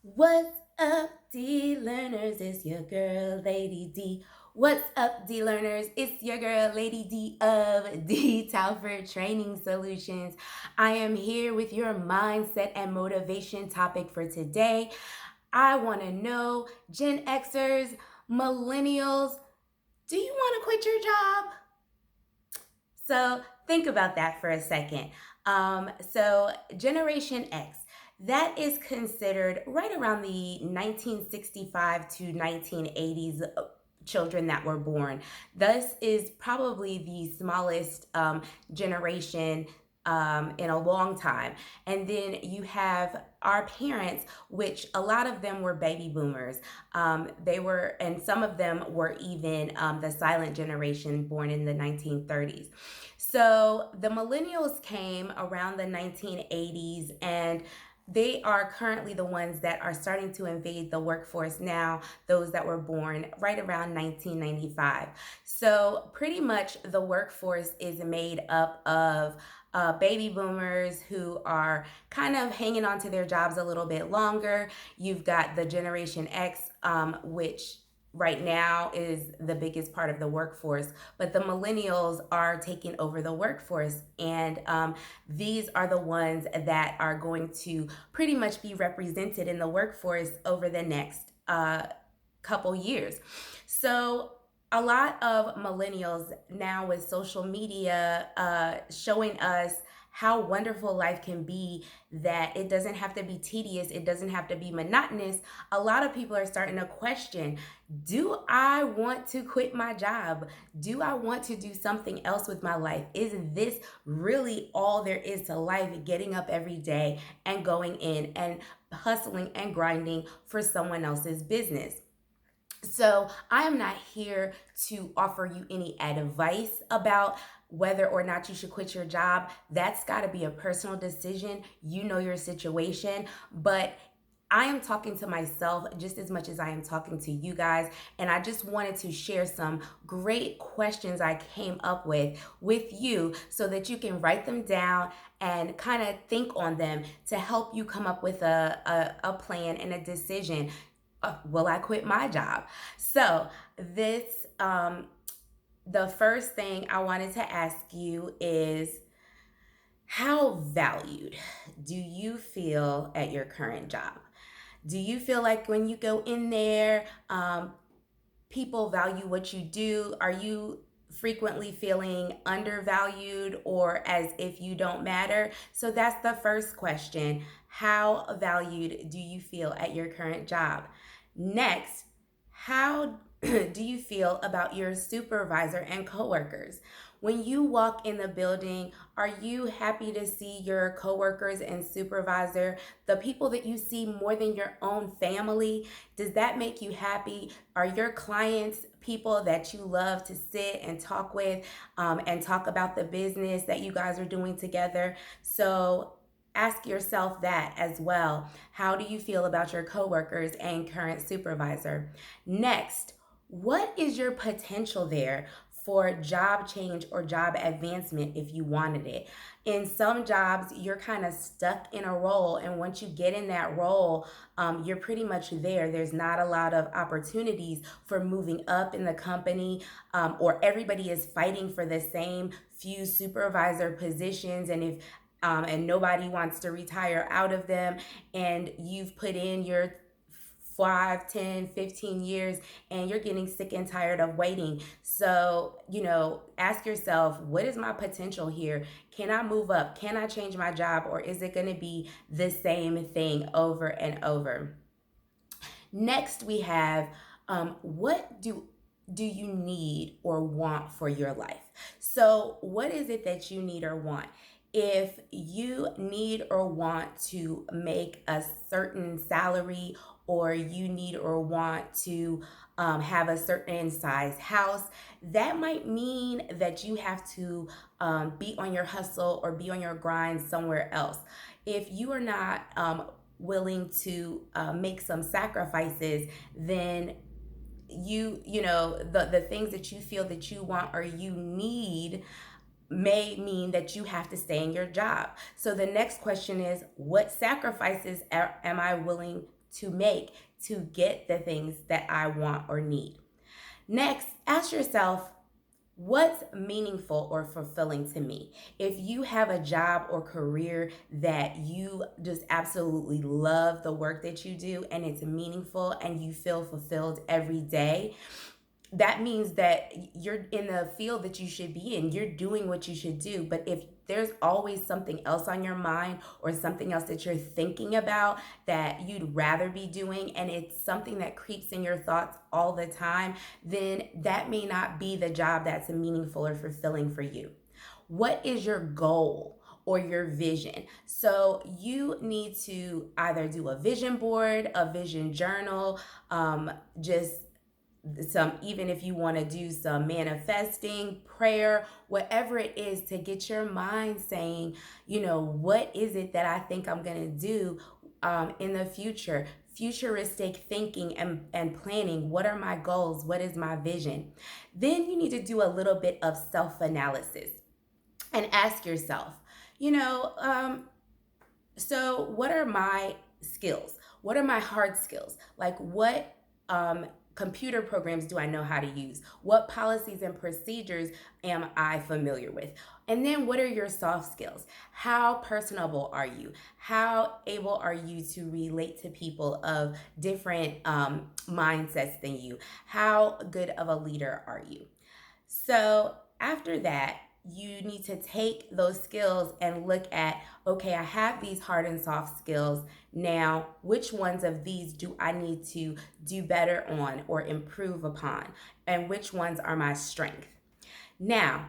What's up, D learners? It's your girl, Lady D. What's up, D learners? It's your girl, Lady D of DTalford Training Solutions. I am here with your mindset and motivation topic for today. I want to know, Gen Xers, Millennials, do you want to quit your job? So think about that for a second. Generation X, that is considered right around the 1965 to 1980s children that were born. This is probably the smallest generation in a long time. And then you have our parents, which a lot of them were baby boomers. They were, and some of them were even the silent generation born in the 1930s. So the millennials came around the 1980s, and they are currently the ones that are starting to invade the workforce now, those that were born right around 1995. So, pretty much the workforce is made up of baby boomers who are kind of hanging on to their jobs a little bit longer. You've got the Generation X, which right now is the biggest part of the workforce, but the millennials are taking over the workforce, and these are the ones that are going to pretty much be represented in the workforce over the next couple years. So a lot of millennials now, with social media showing us how wonderful life can be, that it doesn't have to be tedious, it doesn't have to be monotonous. A lot of people are starting to question, do I want to quit my job? Do I want to do something else with my life? Is this really all there is to life? Getting up every day and going in and hustling and grinding for someone else's business. So, I am not here to offer you any advice about whether or not you should quit your job. That's got to be a personal decision. You know your situation, but I am talking to myself just as much as I am talking to you guys. And I just wanted to share some great questions I came up with you so that you can write them down and kind of think on them to help you come up with a plan and a decision. Will I quit my job? So, this, the first thing I wanted to ask you is, how valued do you feel at your current job? Do you feel like when you go in there, people value what you do? Are you frequently feeling undervalued or as if you don't matter? So that's the first question. How valued do you feel at your current job? Next, how do you feel about your supervisor and coworkers? When you walk in the building, are you happy to see your coworkers and supervisor, the people that you see more than your own family? Does that make you happy? Are your clients people that you love to sit and talk with, and talk about the business that you guys are doing together? So ask yourself that as well. How do you feel about your coworkers and current supervisor? Next, what is your potential there for job change or job advancement if you wanted it? In some jobs, you're kind of stuck in a role, and once you get in that role, you're pretty much there. There's not a lot of opportunities for moving up in the company, or everybody is fighting for the same few supervisor positions, and nobody wants to retire out of them, and you've put in your 5, 10, 15 years, and you're getting sick and tired of waiting. So, ask yourself, what is my potential here? Can I move up? Can I change my job? Or is it going to be the same thing over and over? Next, we have, what do you need or want for your life? So, what is it that you need or want? If you need or want to make a certain salary, or you need or want to have a certain size house, that might mean that you have to be on your hustle or be on your grind somewhere else. If you are not willing to make some sacrifices, then the things that you feel that you want or you need may mean that you have to stay in your job. So the next question is, what sacrifices am I willing to make to get the things that I want or need. Next, ask yourself, what's meaningful or fulfilling to me? If you have a job or career that you just absolutely love the work that you do and it's meaningful and you feel fulfilled every day, that means that you're in the field that you should be in. You're doing what you should do. But if there's always something else on your mind or something else that you're thinking about that you'd rather be doing, and it's something that creeps in your thoughts all the time, then that may not be the job that's meaningful or fulfilling for you. What is your goal or your vision? So you need to either do a vision board, a vision journal, just some, even if you want to do some manifesting, prayer, whatever it is, to get your mind saying, what is it that I think I'm going to do in the future? Futuristic thinking and planning. What are my goals? What is my vision? Then you need to do a little bit of self-analysis and ask yourself, so what are my skills? What are my hard skills? Like what computer programs do I know how to use? What policies and procedures am I familiar with? And then what are your soft skills? How personable are you? How able are you to relate to people of different mindsets than you? How good of a leader are you? So after that, you need to take those skills and look at, okay, I have these hard and soft skills. Now, which ones of these do I need to do better on or improve upon? And which ones are my strength? Now,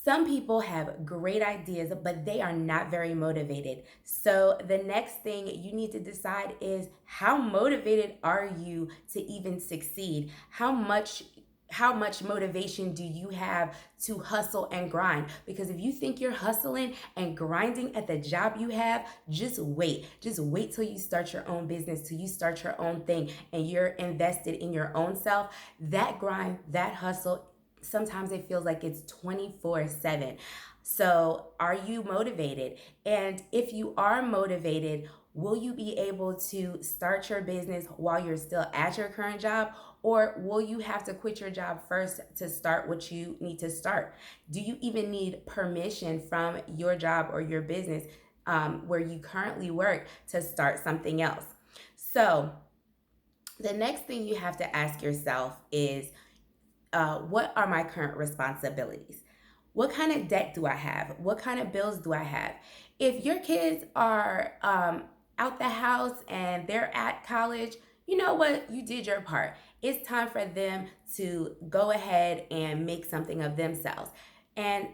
some people have great ideas, but they are not very motivated. So the next thing you need to decide is, how motivated are you to even succeed? How much motivation do you have to hustle and grind? Because if you think you're hustling and grinding at the job you have, just wait till you start your own business, till you start your own thing and you're invested in your own self. That grind, that hustle, sometimes it feels like it's 24/7. So are you motivated? And if you are motivated, will you be able to start your business while you're still at your current job? Or will you have to quit your job first to start what you need to start? Do you even need permission from your job or your business where you currently work to start something else? So the next thing you have to ask yourself is, what are my current responsibilities? What kind of debt do I have? What kind of bills do I have? If your kids are out the house and they're at college, you know what? You did your part. It's time for them to go ahead and make something of themselves. And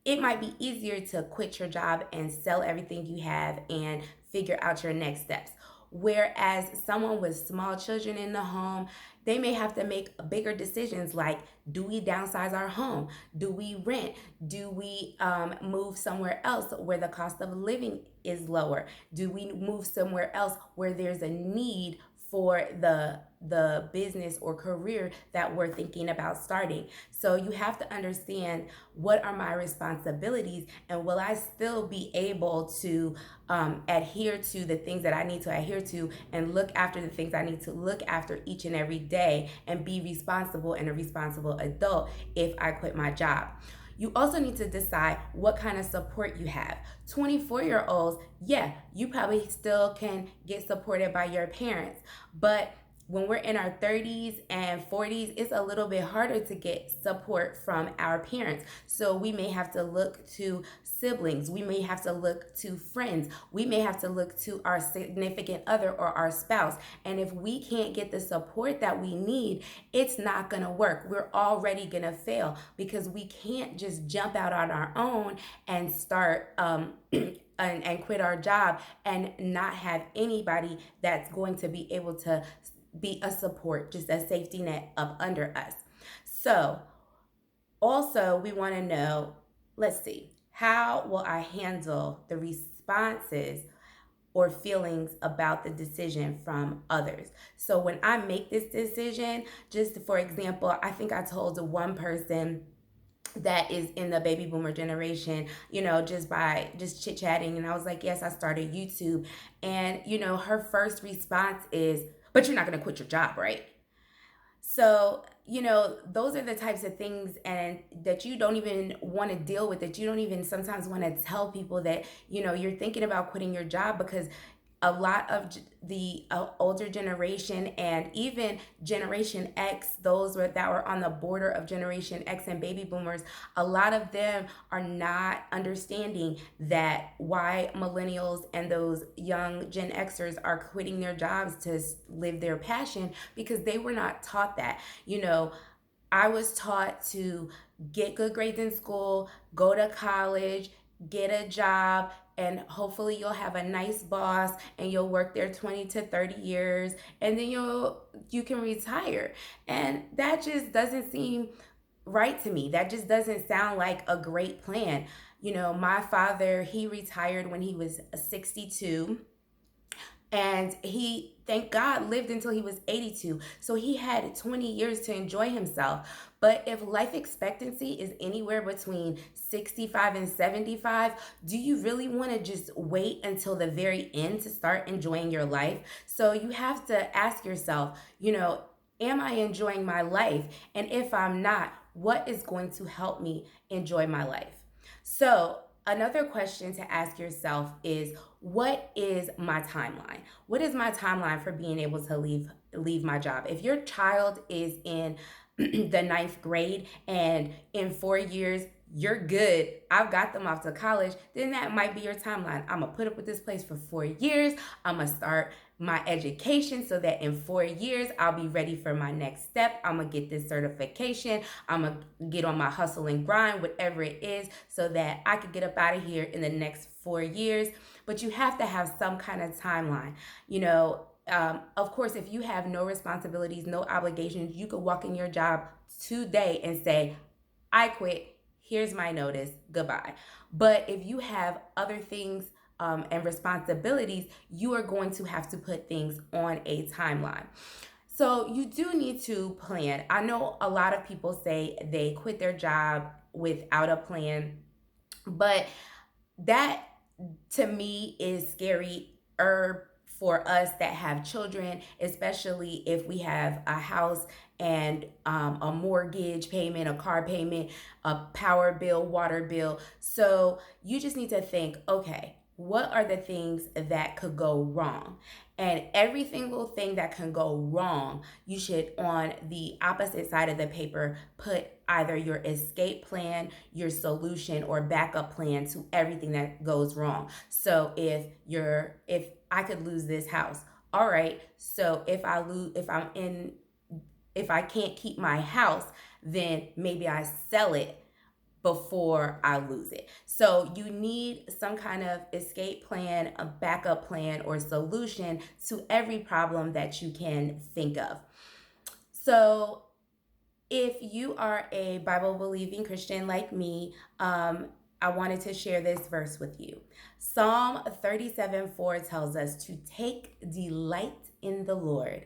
it might be easier to quit your job and sell everything you have and figure out your next steps. Whereas someone with small children in the home, they may have to make bigger decisions like, do we downsize our home? Do we rent? Do we move somewhere else where the cost of living is lower? Do we move somewhere else where there's a need for the business or career that we're thinking about starting? So you have to understand, what are my responsibilities, and will I still be able to adhere to the things that I need to adhere to and look after the things I need to look after each and every day and be responsible and a responsible adult if I quit my job? You also need to decide what kind of support you have. 24-year-olds, yeah, you probably still can get supported by your parents, but when we're in our 30s and 40s, it's a little bit harder to get support from our parents. So we may have to look to siblings. We may have to look to friends. We may have to look to our significant other or our spouse. And if we can't get the support that we need, it's not going to work. We're already going to fail because we can't just jump out on our own and start and quit our job and not have anybody that's going to be able to be a support, just a safety net up under us. So also we want to know, let's see, how will I handle the responses or feelings about the decision from others? So when I make this decision, just for example, I think I told one person that is in the baby boomer generation, just by just chit chatting. And I was like, yes, I started YouTube. And, her first response is, but you're not going to quit your job, right? So, those are the types of things and that you don't even want to deal with, that you don't even sometimes want to tell people that, you're thinking about quitting your job, because a lot of the older generation and even Generation X, that were on the border of Generation X and baby boomers, a lot of them are not understanding that why millennials and those young Gen Xers are quitting their jobs to live their passion, because they were not taught that. I was taught to get good grades in school, go to college, get a job, and hopefully you'll have a nice boss and you'll work there 20 to 30 years, and then you can retire. And that just doesn't seem right to me. That just doesn't sound like a great plan. My father, he retired when he was 62, and he, thank God, lived until he was 82. So he had 20 years to enjoy himself. But if life expectancy is anywhere between 65 and 75, do you really want to just wait until the very end to start enjoying your life? So you have to ask yourself, am I enjoying my life? And if I'm not, what is going to help me enjoy my life? So another question to ask yourself is, what is my timeline? What is my timeline for being able to leave my job? If your child is in the ninth grade and in 4 years you're good, I've got them off to college, then that might be your timeline. I'm gonna put up with this place for 4 years. I'm gonna start my education so that in 4 years I'll be ready for my next step. I'm gonna get this certification. I'm gonna get on my hustle and grind, whatever it is, so that I could get up out of here in the next 4 years. But you have to have some kind of timeline. Of course, if you have no responsibilities, no obligations, you could walk in your job today and say, I quit. Here's my notice. Goodbye. But if you have other things and responsibilities, you are going to have to put things on a timeline. So you do need to plan. I know a lot of people say they quit their job without a plan, but that to me is scary for us that have children, especially if we have a house and a mortgage payment, a car payment, a power bill, water bill. So you just need to think, okay, what are the things that could go wrong? And every single thing that can go wrong, you should, on the opposite side of the paper, put either your escape plan, your solution, or backup plan to everything that goes wrong. So if I could lose this house, all right. So if I can't keep my house, then maybe I sell it before I lose it. So you need some kind of escape plan, a backup plan, or solution to every problem that you can think of. So if you are a Bible-believing Christian like me, I wanted to share this verse with you. Psalm 37:4 tells us to take delight in the Lord,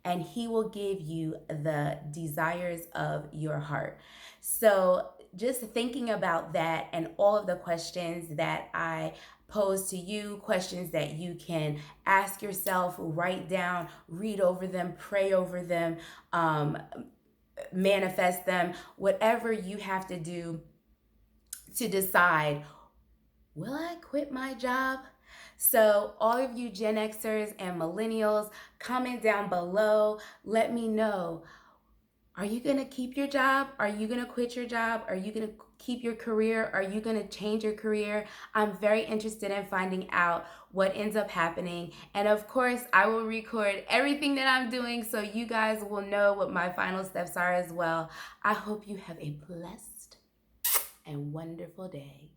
and he will give you the desires of your heart. So just thinking about that and all of the questions that I pose to you, questions that you can ask yourself, write down, read over them, pray over them, manifest them, whatever you have to do to decide, will I quit my job? So all of you Gen Xers and Millennials, comment down below. Let me know. Are you going to keep your job? Are you going to quit your job? Are you going to keep your career? Are you going to change your career? I'm very interested in finding out what ends up happening. And of course, I will record everything that I'm doing so you guys will know what my final steps are as well. I hope you have a blessed and wonderful day.